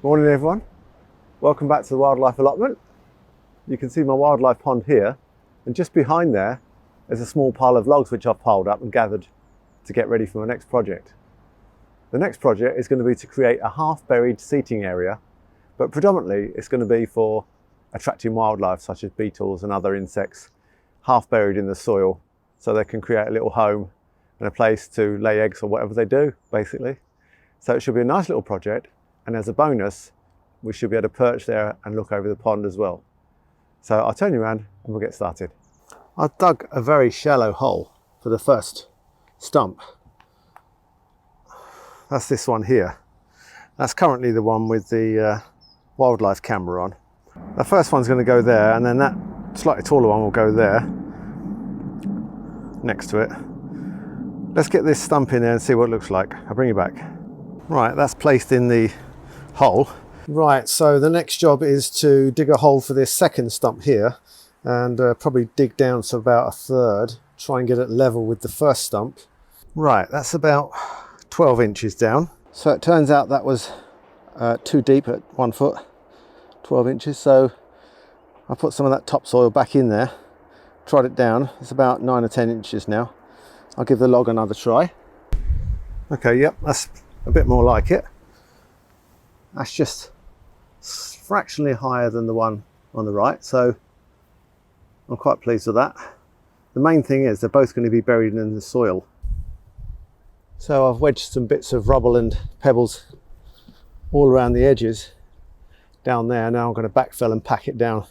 Morning everyone, welcome back to the wildlife allotment. You can see my wildlife pond here, and just behind there is a small pile of logs which I've piled up and gathered to get ready for my next project. The next project is going to be to create a half-buried seating area, but predominantly it's going to be for attracting wildlife such as beetles and other insects half buried in the soil, so they can create a little home and a place to lay eggs or whatever they do basically. So it should be a nice little project. And as a bonus, we should be able to perch there and look over the pond as well. So I'll turn you around and we'll get started. I've dug a very shallow hole for the first stump. That's this one here. That's currently the one with the wildlife camera on. The first one's going to go there, and then that slightly taller one will go there next to it. Let's get this stump in there and see what it looks like. I'll bring you back. Right, that's placed in the hole. Right, so the next job is to dig a hole for this second stump here, and probably dig down to about a third, try and get it level with the first stump. Right, that's about 12 inches down. So it turns out that was too deep at 1 foot, 12 inches. So I put some of that topsoil back in there, tried it down. It's about 9 or 10 inches now. I'll give the log another try. Okay, yep, that's a bit more like it. That's just fractionally higher than the one on the right, so I'm quite pleased with that. The main thing is they're both going to be buried in the soil. So I've wedged some bits of rubble and pebbles all around the edges down there. Now I'm going to backfill and pack it down.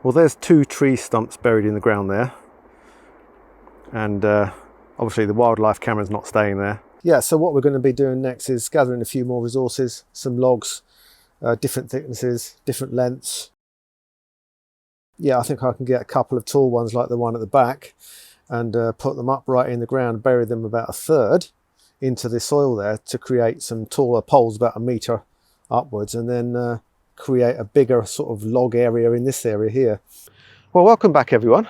Well, there's 2 tree stumps buried in the ground there, and obviously the wildlife camera's not staying there. Yeah, so what we're going to be doing next is gathering a few more resources, some logs, different thicknesses, different lengths. Yeah, I think I can get a couple of tall ones like the one at the back and put them up right in the ground, bury them about a third into the soil there to create some taller poles about 1 metre upwards, and then create a bigger sort of log area in this area here. Well, welcome back everyone.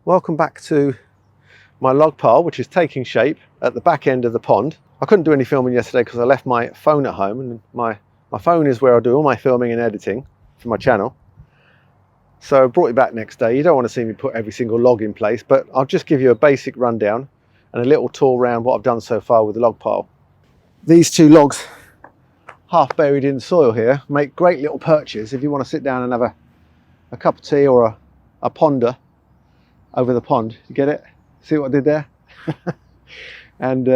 Welcome back to my log pile, which is taking shape at the back end of the pond. I couldn't do any filming yesterday because I left my phone at home, and my phone is where I do all my filming and editing for my channel. So I brought it back next day. You don't want to see me put every single log in place, but I'll just give you a basic rundown and a little tour around what I've done so far with the log pile. These 2 logs, half buried in the soil here, make great little perches if you want to sit down and have a cup of tea or a ponder over the pond. You get it? See what I did there? And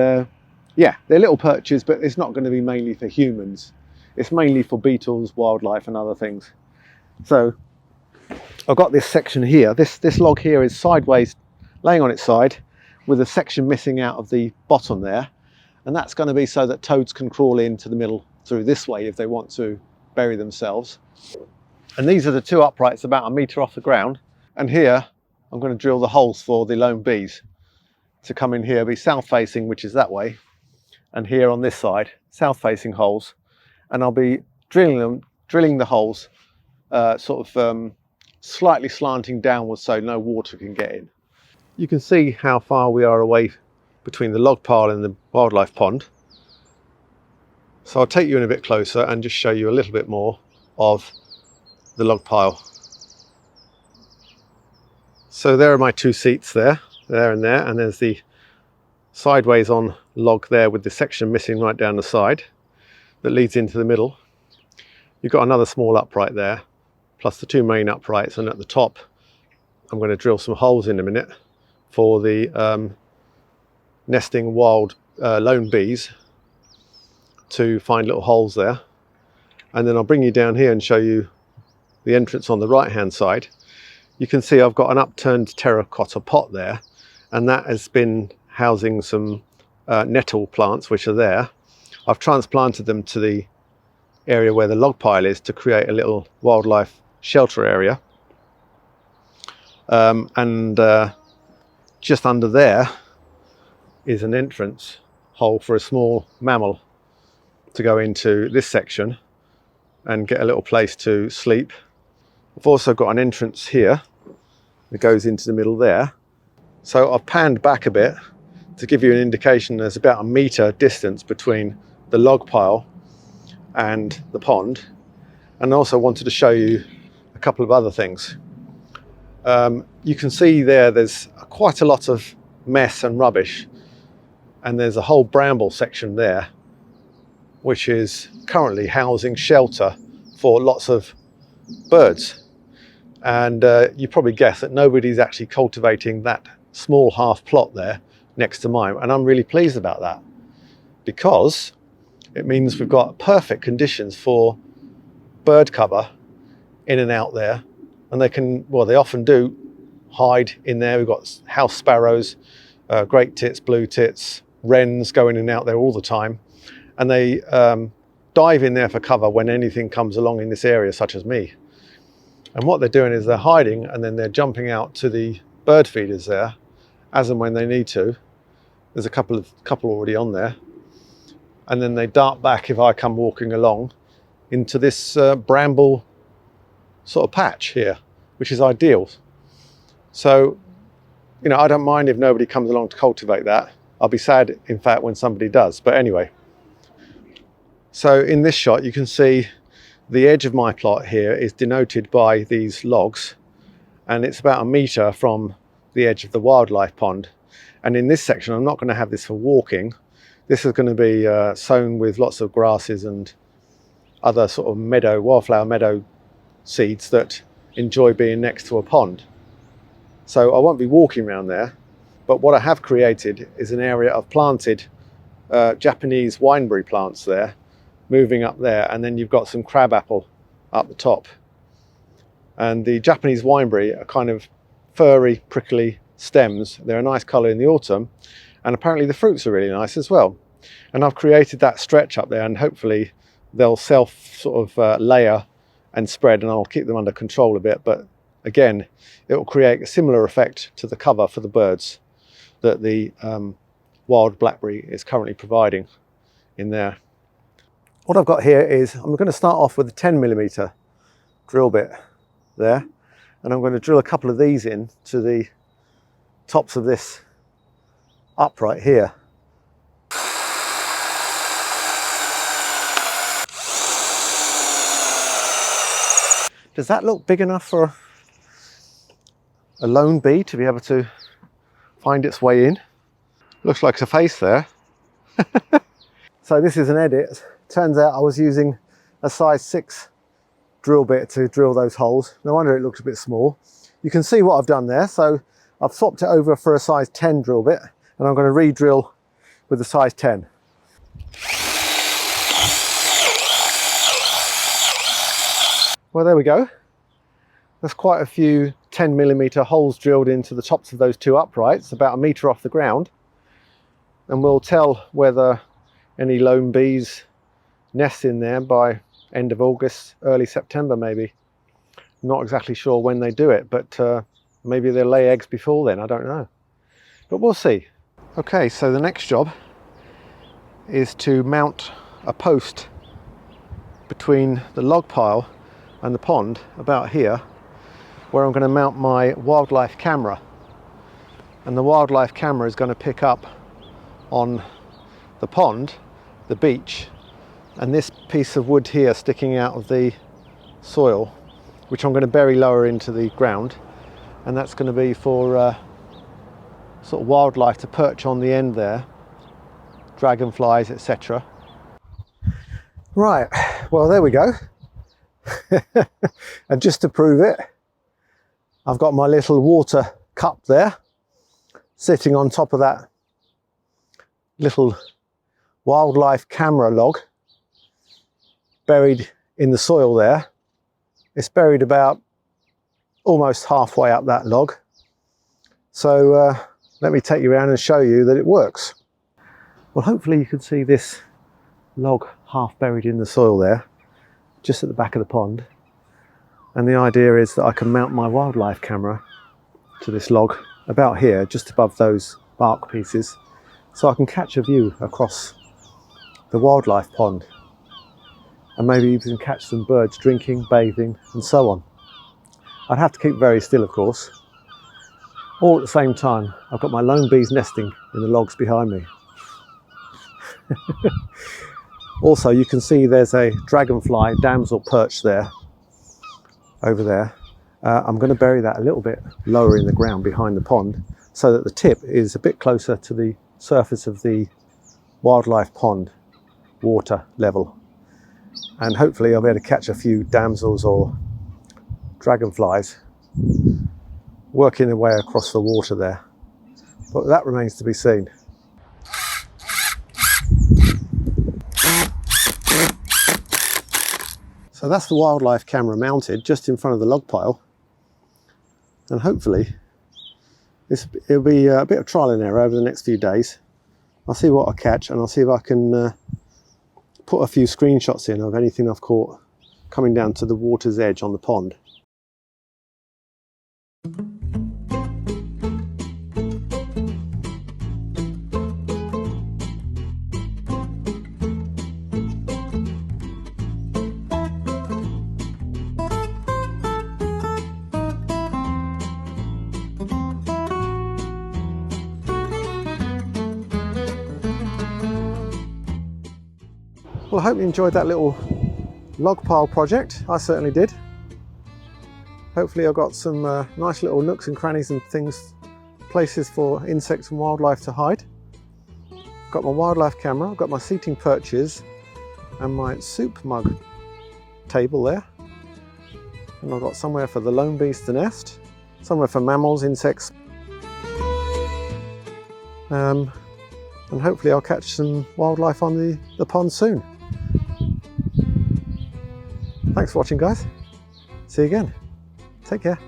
yeah, they're little perches, but it's not going to be mainly for humans. It's mainly for beetles, wildlife and other things. So I've got this section here. This log here is sideways, laying on its side, with a section missing out of the bottom there. And that's going to be so that toads can crawl into the middle through this way if they want to bury themselves. And these are the 2 uprights about 1 metre off the ground. And here I'm going to drill the holes for the lone bees to come in here, be south facing, which is that way, and here on this side, south facing holes. And I'll be drilling the holes slightly slanting downwards so no water can get in. You can see how far we are away between the log pile and the wildlife pond. So I'll take you in a bit closer and just show you a little bit more of the log pile. So there are my 2 seats there and there, and there's the sideways on log there with the section missing right down the side that leads into the middle. You've got another small upright there, plus the 2 main uprights, and at the top I'm going to drill some holes in a minute for the nesting wild lone bees to find little holes there. And then I'll bring you down here and show you the entrance on the right hand side. You can see I've got an upturned terracotta pot there, and that has been housing some nettle plants which are there. I've transplanted them to the area where the log pile is to create a little wildlife shelter area. Just under there is an entrance hole for a small mammal to go into this section and get a little place to sleep. I've also got an entrance here that goes into the middle there. So I've panned back a bit to give you an indication. There's about a metre distance between the log pile and the pond. And I also wanted to show you a couple of other things. You can see there's quite a lot of mess and rubbish, and there's a whole bramble section there which is currently housing shelter for lots of birds. And you probably guess that nobody's actually cultivating that small half plot there next to mine, and I'm really pleased about that, because it means we've got perfect conditions for bird cover in and out there, and they can, well, they often do hide in there. We've got house sparrows, great tits, blue tits, wrens going in and out there all the time, and they dive in there for cover when anything comes along in this area, such as me. And what they're doing is they're hiding, and then they're jumping out to the bird feeders there as and when they need to. There's a couple already on there, and then they dart back if I come walking along into this bramble sort of patch here, which is ideal. So, you know, I don't mind if nobody comes along to cultivate that. I'll be sad, in fact, when somebody does. But anyway, so in this shot you can see the edge of my plot here is denoted by these logs, and it's about a metre from the edge of the wildlife pond. And in this section, I'm not going to have this for walking. This is going to be sown with lots of grasses and other sort of meadow, wildflower meadow seeds that enjoy being next to a pond. So I won't be walking around there, but what I have created is an area of planted Japanese wineberry plants there, moving up there, and then you've got some crabapple up the top. And the Japanese wineberry are kind of furry, prickly stems. They're a nice colour in the autumn, and apparently the fruits are really nice as well. And I've created that stretch up there, and hopefully they'll self sort of layer and spread, and I'll keep them under control a bit. But again, it will create a similar effect to the cover for the birds that the wild blackberry is currently providing in there. What I've got here is, I'm going to start off with a 10mm drill bit there, and I'm going to drill a couple of these in to the tops of this upright here. Does that look big enough for a lone bee to be able to find its way in? Looks like a face there. So this is an edit. Turns out I was using a size 6 drill bit to drill those holes. No wonder it looks a bit small. You can see what I've done there. So I've swapped it over for a size 10 drill bit, and I'm going to re-drill with the size 10. Well, there we go. There's quite a few 10mm holes drilled into the tops of those two uprights, about a metre off the ground. And we'll tell whether any lone bees nest in there by end of August, early September maybe. Not exactly sure when they do it, but maybe they'll lay eggs before then, I don't know. But we'll see. Okay, so the next job is to mount a post between the log pile and the pond, about here, where I'm going to mount my wildlife camera. And the wildlife camera is going to pick up on the pond, the beach, and this piece of wood here sticking out of the soil, which I'm going to bury lower into the ground, and that's going to be for sort of wildlife to perch on the end there, dragonflies, etc. Right, well, there we go. And just to prove it, I've got my little water cup there sitting on top of that little wildlife camera log, buried in the soil there. It's buried about almost halfway up that log. So let me take you around and show you that it works. Well, hopefully you can see this log half buried in the soil there, just at the back of the pond. And the idea is that I can mount my wildlife camera to this log about here, just above those bark pieces, so I can catch a view across the wildlife pond, and maybe even catch some birds drinking, bathing, and so on. I'd have to keep very still, of course. All at the same time, I've got my lone bees nesting in the logs behind me. Also, you can see there's a dragonfly damsel perch there, over there. I'm going to bury that a little bit lower in the ground behind the pond so that the tip is a bit closer to the surface of the wildlife pond water level. And hopefully I'll be able to catch a few damsels or dragonflies working their way across the water there. But that remains to be seen. So that's the wildlife camera mounted just in front of the log pile. And hopefully it'll be a bit of trial and error over the next few days. I'll see what I catch, and I'll see if I can put a few screenshots in of anything I've caught coming down to the water's edge on the pond. Well, I hope you enjoyed that little log pile project. I certainly did. Hopefully I've got some nice little nooks and crannies and things, places for insects and wildlife to hide. Got my wildlife camera, I've got my seating perches and my soup mug table there. And I've got somewhere for the lone bees to nest, somewhere for mammals, insects. And hopefully I'll catch some wildlife on the pond soon. Thanks for watching, guys. See you again. Take care.